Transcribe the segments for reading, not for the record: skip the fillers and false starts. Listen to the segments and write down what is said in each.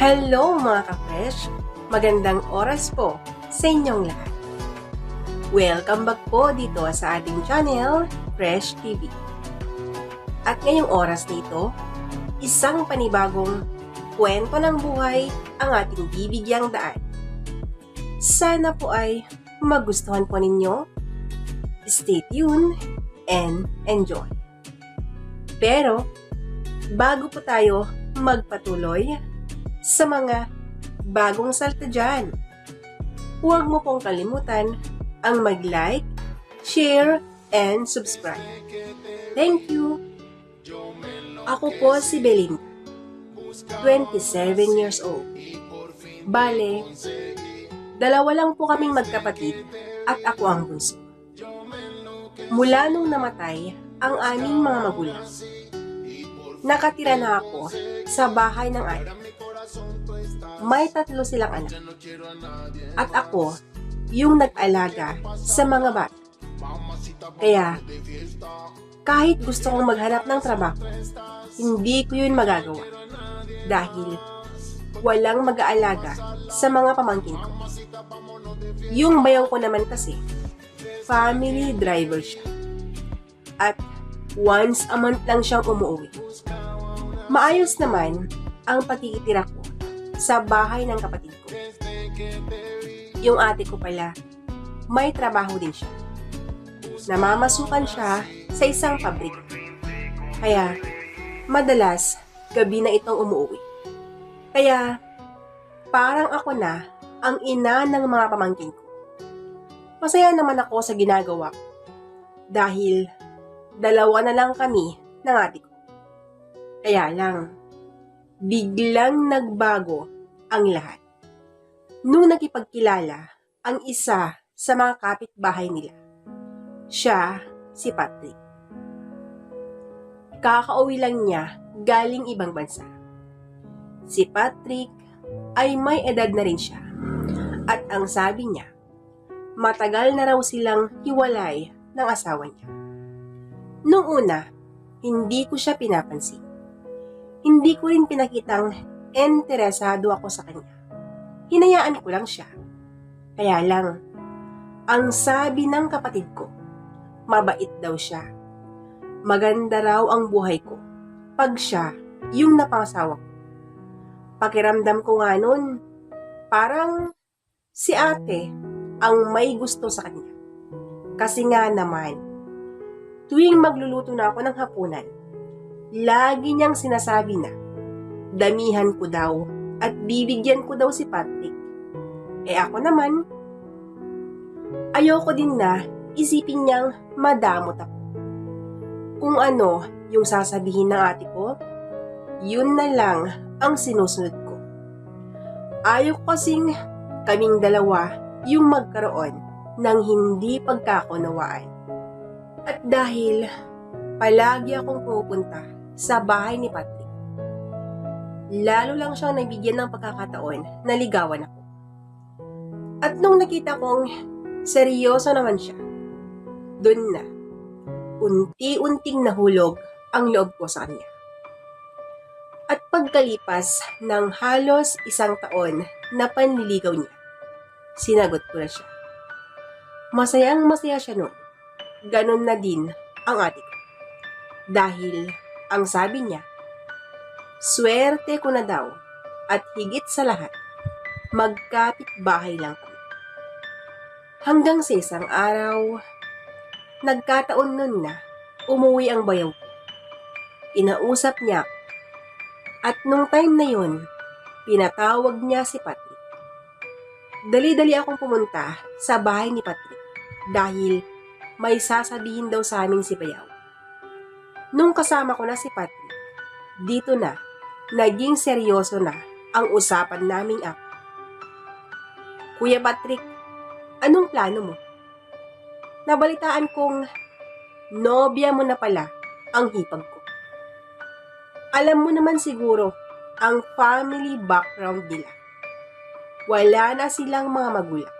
Hello mga ka-fresh! Magandang oras po sa inyong lahat. Welcome back po dito sa ating channel, Fresh TV. At ngayong oras nito, isang panibagong kwento ng buhay ang ating bibigyang daan. Sana po ay magustuhan po ninyo. Stay tuned and enjoy. Pero, bago po tayo magpatuloy sa mga bagong salta dyan, huwag mo pong kalimutan ang mag-like, share, and subscribe. Thank you! Ako po si Belinda, 27 years old. Bale, dalawa lang po kaming magkapatid at ako ang bunso. Mula nung namatay ang aming mga magulang, nakatira na ako sa bahay ng ate. May 3 silang anak. At ako, yung nag-alaga sa mga bata. Kaya, kahit gusto kong maghanap ng trabaho, hindi ko yun magagawa. Dahil, walang mag-aalaga sa mga pamangkin ko. Yung bayaw ko naman kasi, family driver siya. At once a month lang siyang umuwi. Maayos naman ang pagkikitira ko sa bahay ng kapatid ko. Yung ate ko pala, may trabaho din siya. Namamasukan siya sa isang pabrika. Kaya, madalas, gabi na itong umuwi. Kaya, parang ako na ang ina ng mga pamangkin ko. Masaya naman ako sa ginagawa ko. Dahil, 2 na lang kami ng ate ko. Kaya lang, biglang nagbago ang lahat. Nung nakipagkilala ang isa sa mga kapitbahay nila. Siya si Patrick. Kakauwi lang niya galing ibang bansa. Si Patrick ay may edad na rin siya. At ang sabi niya, matagal na raw silang hiwalay ng asawa niya. Nung una, hindi ko siya pinapansin. Hindi ko rin pinakitang interesado ako sa kanya. Hinayaan ko lang siya. Kaya lang, ang sabi ng kapatid ko, mabait daw siya. Maganda raw ang buhay ko pag siya yung napangasawa ko. Pakiramdam ko nga nun, parang si ate ang may gusto sa kanya. Kasi nga naman, tuwing magluluto na ako ng hapunan, lagi niyang sinasabi na, damihan ko daw at bibigyan ko daw si Patrick. Ako naman, ayoko din na isipin niyang madamot ako. Kung ano yung sasabihin ng ate ko, yun na lang ang sinusunod ko. Ayaw ko kasing kaming dalawa yung magkaroon ng hindi pagkakunawaan. At dahil palagi akong pupunta sa bahay ni Patrick, lalo lang siyang nabigyan ng pagkakataon na ligawan ako. At nung nakita kong seryoso naman siya, dun na, unti-unting nahulog ang loob ko sa kanya. At pagkalipas ng halos 1 taon na panliligaw niya, sinagot ko na siya. Masayang masaya siya nun. Ganon na din ang ate ko. Dahil, ang sabi niya, swerte ko na daw at higit sa lahat, magkapit-bahay lang kami. Hanggang sa isang araw, nagkataon nun na umuwi ang bayaw ko. Inausap niya ako. At nung time na yun, pinatawag niya si Patrick. Dali-dali akong pumunta sa bahay ni Patrick dahil may sasabihin daw sa amin si bayaw. Nung kasama ko na si Patrick, dito na, naging seryoso na ang usapan naming ako. Kuya Patrick, anong plano mo? Nabalitaan kong nobya mo na pala ang hipag ko. Alam mo naman siguro ang family background nila. Wala na silang mga magulang.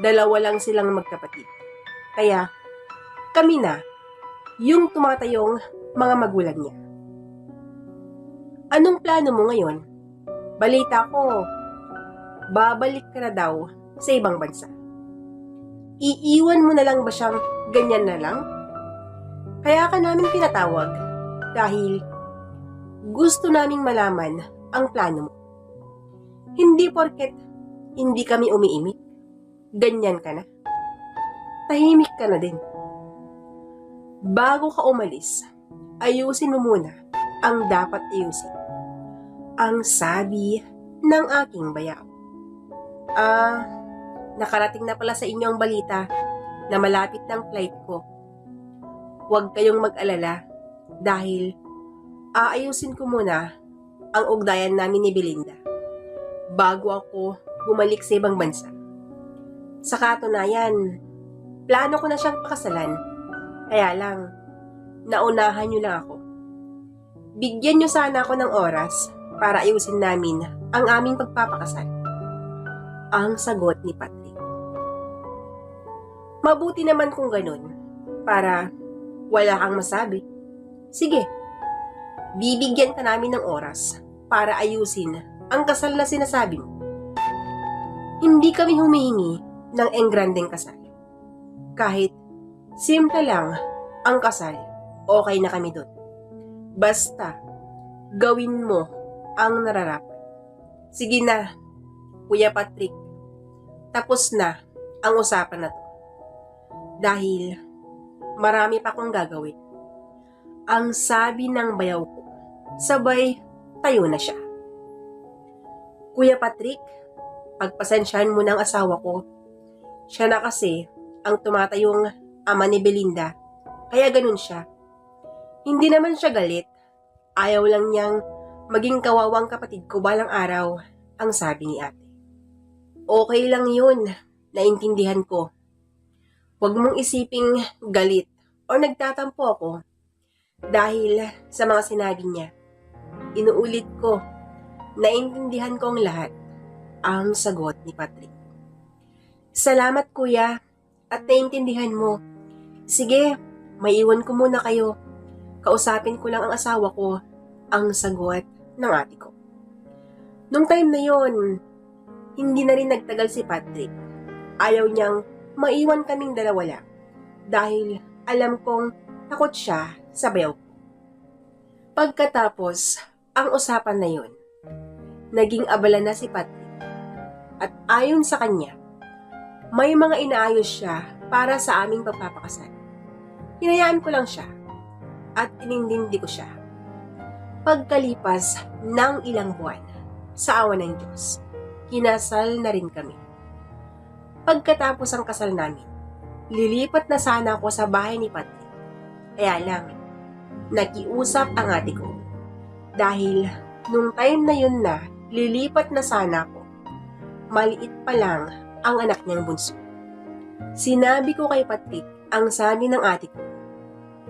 2 lang silang magkapatid. Kaya, kami na yung tumatayong mga magulang niya. Anong plano mo ngayon? Balita ko, babalik ka na daw sa ibang bansa. Iiwan mo na lang ba siyang ganyan na lang? Kaya ka namin pinatawag dahil gusto naming malaman ang plano mo. Hindi porket hindi kami umiimik, ganyan ka na. Tahimik ka na din. Bago ka umalis, ayusin mo muna ang dapat ayusin. Ang sabi ng aking bayaw. Nakarating na pala sa inyo ang balita na malapit ng flight ko. Huwag kayong mag-alala dahil aayusin ko muna ang ugnayan namin ni Belinda bago ako bumalik sa ibang bansa. Sa katunayan, plano ko na siyang pakasalan. Kaya lang, naunahan niyo lang ako. Bigyan niyo sana ako ng oras para ayusin namin ang aming pagpapakasal. Ang sagot ni Patrick. Mabuti naman kung ganun, para wala kang masabi. Sige, bibigyan ka namin ng oras para ayusin ang kasal na sinasabi mo. Hindi kami humihingi ng engrandeng kasal. Kahit simple lang ang kasal, okay na kami doon. Basta, gawin mo ang nararapat. Sige na, Kuya Patrick, tapos na ang usapan na to. Dahil marami pa akong gagawin. Ang sabi ng bayaw ko, sabay tayo na siya. Kuya Patrick, pagpasensyahan mo ng asawa ko. Siya na kasi ang tumatayong ama ni Belinda, kaya ganun siya. Hindi naman siya galit, ayaw lang niyang maging kawawang kapatid ko balang araw, ang sabi ni ate. Okay lang yun, naintindihan ko. Huwag mong isiping galit o nagtatampo ako dahil sa mga sinabi niya. Inuulit ko, naintindihan ko ang lahat, ang sagot ni Patrick. Salamat kuya at naintindihan mo. Sige, maiwan ko muna kayo. Kausapin ko lang ang asawa ko, ang sagot ng ate ko. Nung time na yon, hindi na rin nagtagal si Patrick. Ayaw niyang maiwan kaming dalawa lang dahil alam kong takot siya sa bayaw ko. Pagkatapos ang usapan na yon, naging abala na si Patrick at ayon sa kanya, may mga inaayos siya para sa aming pagpapakasal. Hinayaan ko lang siya at inindindi ko siya. Pagkalipas ng ilang buwan, sa awa ng Diyos, kinasal na rin kami. Pagkatapos ang kasal namin, lilipat na sana ako sa bahay ni Patrick. Kaya lang, nakiusap ang ate ko. Dahil nung time na yun na lilipat na sana ako, maliit pa lang ang anak niyang bunso. Sinabi ko kay Patrick ang sabi ng ate ko.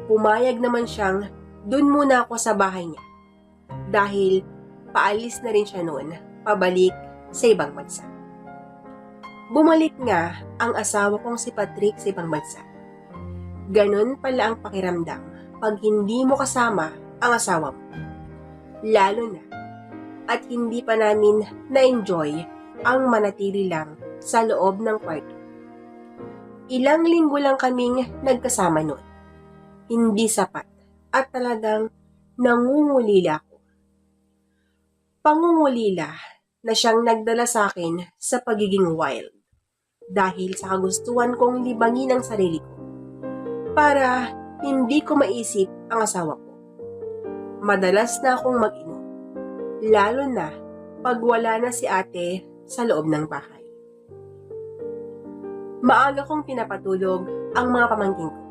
Pumayag naman siyang dun muna ako sa bahay niya. Dahil paalis na rin siya noon, pabalik sa ibang bansa. Bumalik nga ang asawa kong si Patrick sa ibang bansa. Ganon pala ang pakiramdam pag hindi mo kasama ang asawa mo. Lalo na at hindi pa namin na-enjoy ang manatili lang sa loob ng kwarto. Ilang linggo lang kaming nagkasama noon. Hindi sapat at talagang nangungulila ako. Pangungulila na siyang nagdala sa akin sa pagiging wild dahil sa kagustuhan kong libangin ang sarili ko para hindi ko maisip ang asawa ko. Madalas na akong mag-inom, lalo na pag wala na si ate sa loob ng bahay. Maaga kong pinapatulog ang mga pamangkin ko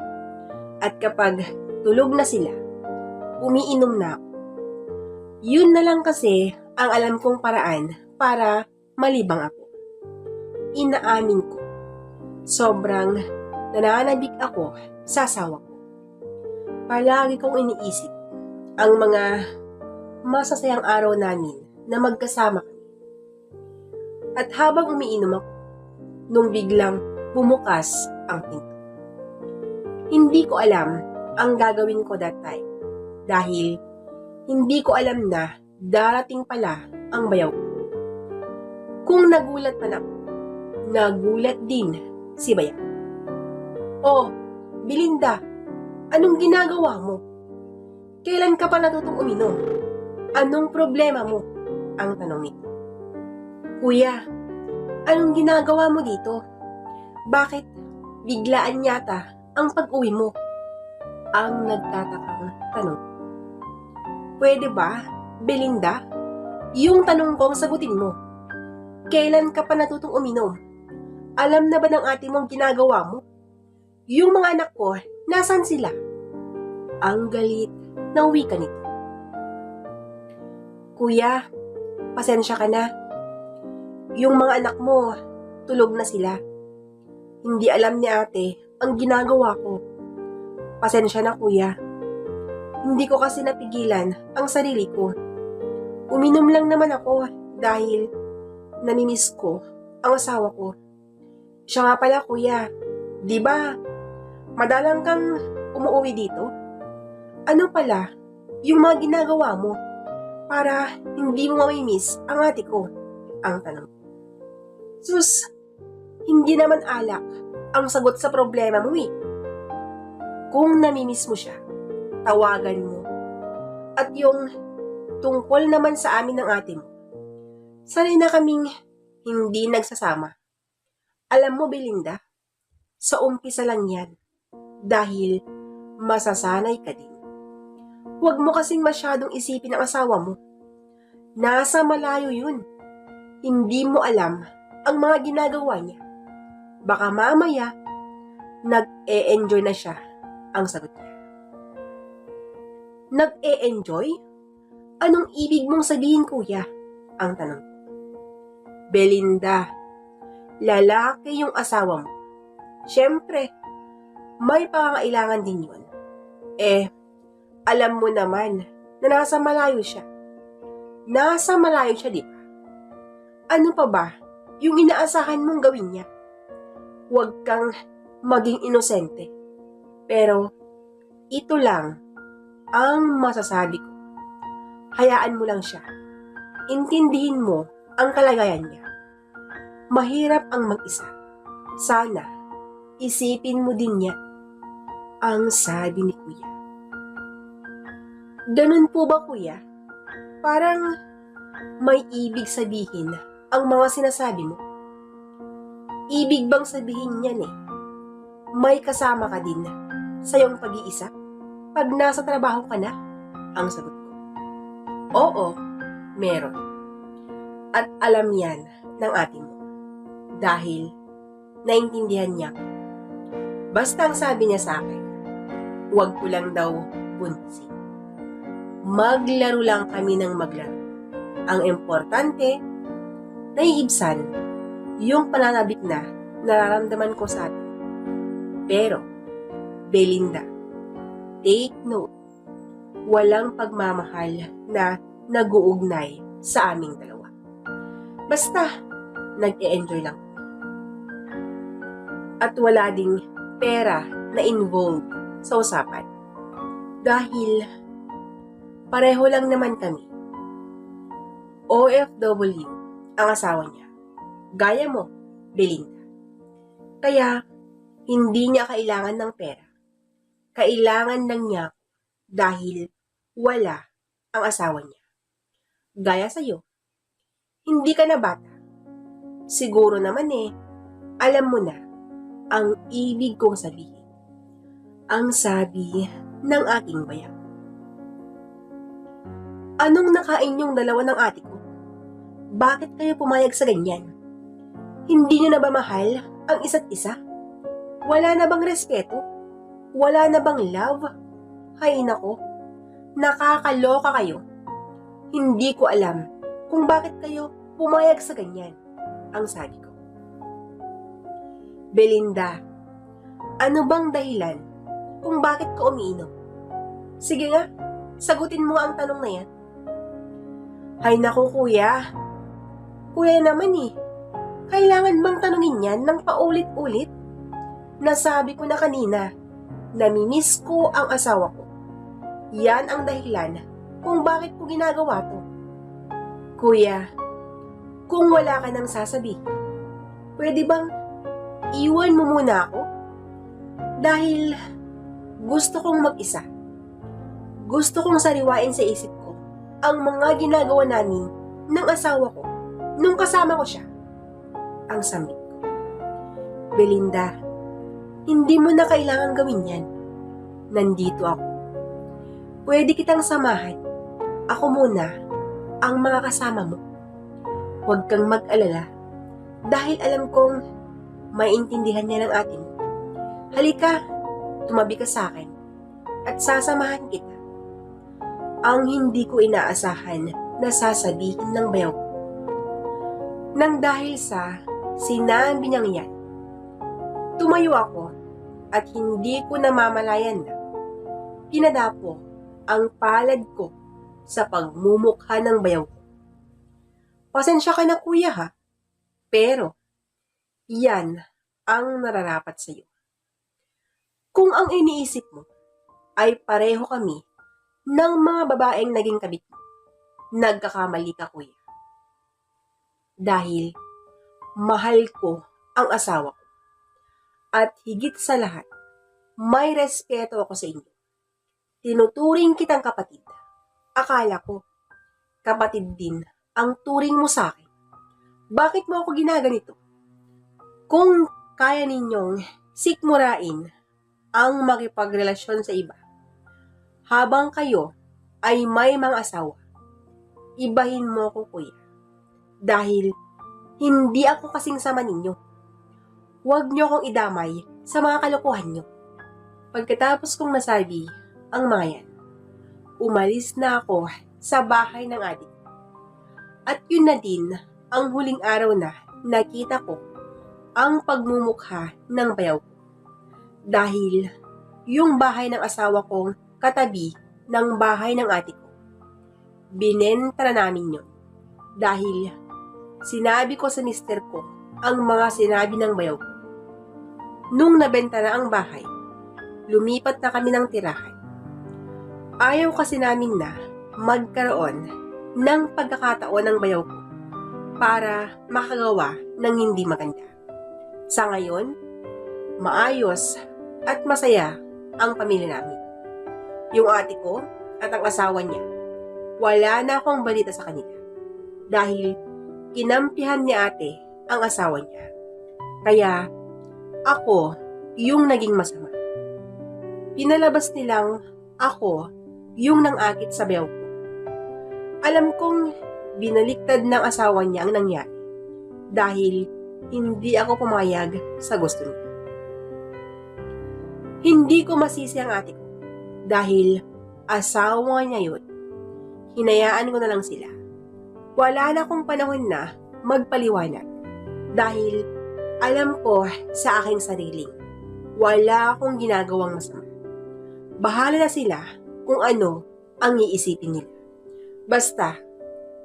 at kapag tulog na sila, umiinom na ako. Yun na lang kasi ang alam kong paraan para malibang ako. Inaamin ko, sobrang nananabik ako sa asawa ko. Palagi kong iniisip ang mga masasayang araw namin na magkasama kami. At habang umiinom ako, nung biglang bumukas ang pinto. Hindi ko alam ang gagawin ko that time dahil hindi ko alam na darating pala ang bayaw ko. Kung nagulat man ako, nagulat din si Bayang. "Oh, Belinda, anong ginagawa mo? Kailan ka pa natutong uminom? Anong problema mo?" ang tanong nito. "Kuya, anong ginagawa mo dito? Bakit biglaan yata ang pag-uwi mo?" ang nagtatakang tanong. "Pwede ba, Belinda? Yung tanong ko ang sagutin mo. Kailan ka pa natutong uminom? Alam na ba ng ate mo ang ginagawa mo? Yung mga anak ko, nasan sila?" ang galit na wika nito. "Kuya, pasensya ka na. Yung mga anak mo, tulog na sila. Hindi alam ni ate ang ginagawa ko. Pasensya na, kuya. Hindi ko kasi napigilan ang sarili ko. Uminom lang naman ako dahil namimiss ko ang asawa ko. Siya nga pala, kuya, di ba madalang kang umuwi dito? Ano pala yung mga ginagawa mo para hindi mo mamimiss ang ate ko?" ang tanong. "Sus, hindi naman alak ang sagot sa problema mo eh. Kung namimiss mo siya, tawagan mo. At yung tungkol naman sa amin ng ate mo, sanay na kaming hindi nagsasama. Alam mo, Belinda, sa umpisa lang yan, dahil masasanay ka din. Huwag mo kasing masyadong isipin ang asawa mo. Nasa malayo yun. Hindi mo alam ang mga ginagawa niya. Baka mamaya, nag-e-enjoy na siya," ang sagot niya. "Nag-e-enjoy? Anong ibig mong sabihin, kuya?" ang tanong. "Belinda, lalaki yung asawa mo. Siyempre, may pangangailangan din yun. Alam mo naman na nasa malayo siya. Nasa malayo siya, di ba? Ano pa ba yung inaasahan mong gawin niya? Huwag kang maging inosente. Pero, ito lang ang masasabi ko. Hayaan mo lang siya. Intindihin mo ang kalagayan niya. Mahirap ang mag-isa. Sana, isipin mo din niya," ang sabi ni kuya. "Ganun po ba, kuya? Parang may ibig sabihin ang mga sinasabi mo. Ibig bang sabihin niyan may kasama ka din sa iyong pag-iisa pag nasa trabaho ka na?" ang sagot ko. "Oo, meron. At alam yan ng ate mo. Dahil naintindihan niya ako. Basta ang sabi niya sa akin, huwag ko lang daw buntisin. Maglaro lang kami ng maglaro. Ang importante, naiibsan yung pananabik na nararamdaman ko sa atin. Pero, Belinda, take note, walang pagmamahal na nag-uugnay sa aming dalawa. Basta, nag-e-enjoy lang. At wala ding pera na involved sa usapan. Dahil, pareho lang naman kami. OFW ang asawa niya. Gaya mo, Belinda. Kaya, hindi niya kailangan ng pera. Kailangan lang niya dahil wala ang asawa niya. Gaya sa'yo. Hindi ka na bata. Siguro naman alam mo na ang ibig kong sabihin. Ang sabi ng aking bayang. Anong nakain yung dalawa ng ate ko? Bakit kayo pumayag sa ganyan? Hindi niyo na ba mahal ang isa't isa? Wala na bang respeto? Wala na bang love? Hay nako, nakakaloka kayo. Hindi ko alam kung bakit kayo pumayag sa ganyan, ang sabi ko. Belinda, ano bang dahilan kung bakit ka umiinom? Sige nga, sagutin mo ang tanong na yan. Hay naku kuya. Kuya naman kailangan bang tanungin yan ng paulit-ulit? Nasabi ko na kanina, namimiss ko ang asawa ko. Yan ang dahilan kung bakit ko ginagawa to. Kuya, Kung wala ka nang sasabihin, pwede bang iwan mo muna ako? Dahil gusto kong mag-isa. Gusto kong sariwain sa isip ko ang mga ginagawa namin ng asawa ko nung kasama ko siya. Ang sambit ko. Belinda, hindi mo na kailangan gawin yan. Nandito ako. Pwede kitang samahan. Ako muna ang mga kasama mo. Huwag kang mag-alala dahil alam kong maintindihan niya ng ate mo. Halika, tumabi ka sa akin at sasamahan kita. Ang hindi ko inaasahan na sasabihin ng bayaw ko. Nang dahil sa sinabi niyang yan, tumayo ako at hindi ko namamalayan na pinadapo ang palad ko sa pagmumukha ng bayaw ko. Pasensya ka na kuya ha, pero yan ang nararapat sa iyo. Kung ang iniisip mo ay pareho kami ng mga babaeng naging kabit mo, nagkakamali ka kuya. Dahil mahal ko ang asawa ko. At higit sa lahat, may respeto ako sa inyo. Tinuturing kitang kapatid. Akala ko, kapatid din ang turing mo sa akin. Bakit mo ako ginaganito? Kung kaya ninyong sikmurain ang makipagrelasyon sa iba, habang kayo ay may mga asawa, ibahin mo ko kuya. Dahil hindi ako kasing sama ninyo. Huwag niyo akong idamay sa mga kalokohan niyo. Pagkatapos kong nasabi ang mga yan, umalis na ako sa bahay ng adik. At yun na din ang huling araw na nakita ko ang pagmumukha ng bayaw ko. Dahil yung bahay ng asawa kong katabi ng bahay ng ate ko. Binenta na namin yun. Dahil sinabi ko sa mister ko ang mga sinabi ng bayaw ko. Nung nabenta na ang bahay, lumipat na kami ng tirahan. Ayaw kasi namin na magkaroon ng pagkakataon ng bayaw ko para makagawa ng hindi maganda. Sa ngayon, maayos at masaya ang pamilya namin. Yung ate ko at ang asawa niya, wala na akong balita sa kanila. Dahil kinampihan ni ate ang asawa niya. Kaya ako yung naging masama. Pinalabas nilang ako yung nang-akit sa bayaw ko. Alam kong binaliktad ng asawa niya ang nangyari dahil hindi ako pumayag sa gusto niya. Hindi ko masisi ang ate ko dahil asawa niya yun. Hinayaan ko na lang sila. Wala na akong panahon na magpaliwanag dahil alam ko sa aking sariling wala akong ginagawang masama. Bahala na sila kung ano ang iisipin nila. Basta,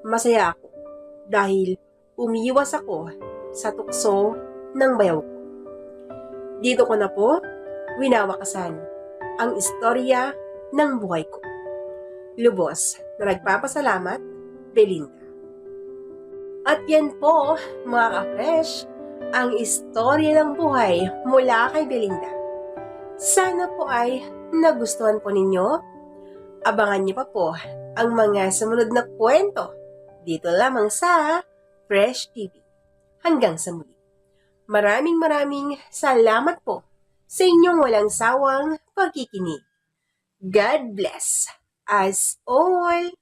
masaya ako dahil umiiwas ako sa tukso ng bayaw ko. Dito ko na po winawakasan ang istorya ng buhay ko. Lubos na nagpapasalamat, Belinda. At yan po, mga ka-fresh, ang istorya ng buhay mula kay Belinda. Sana po ay nagustuhan po ninyo. Abangan niyo pa po ang mga sumunod na kwento dito lamang sa Fresh TV. Hanggang sa muli. Maraming salamat po sa inyong walang sawang pagkikinig. God bless us all!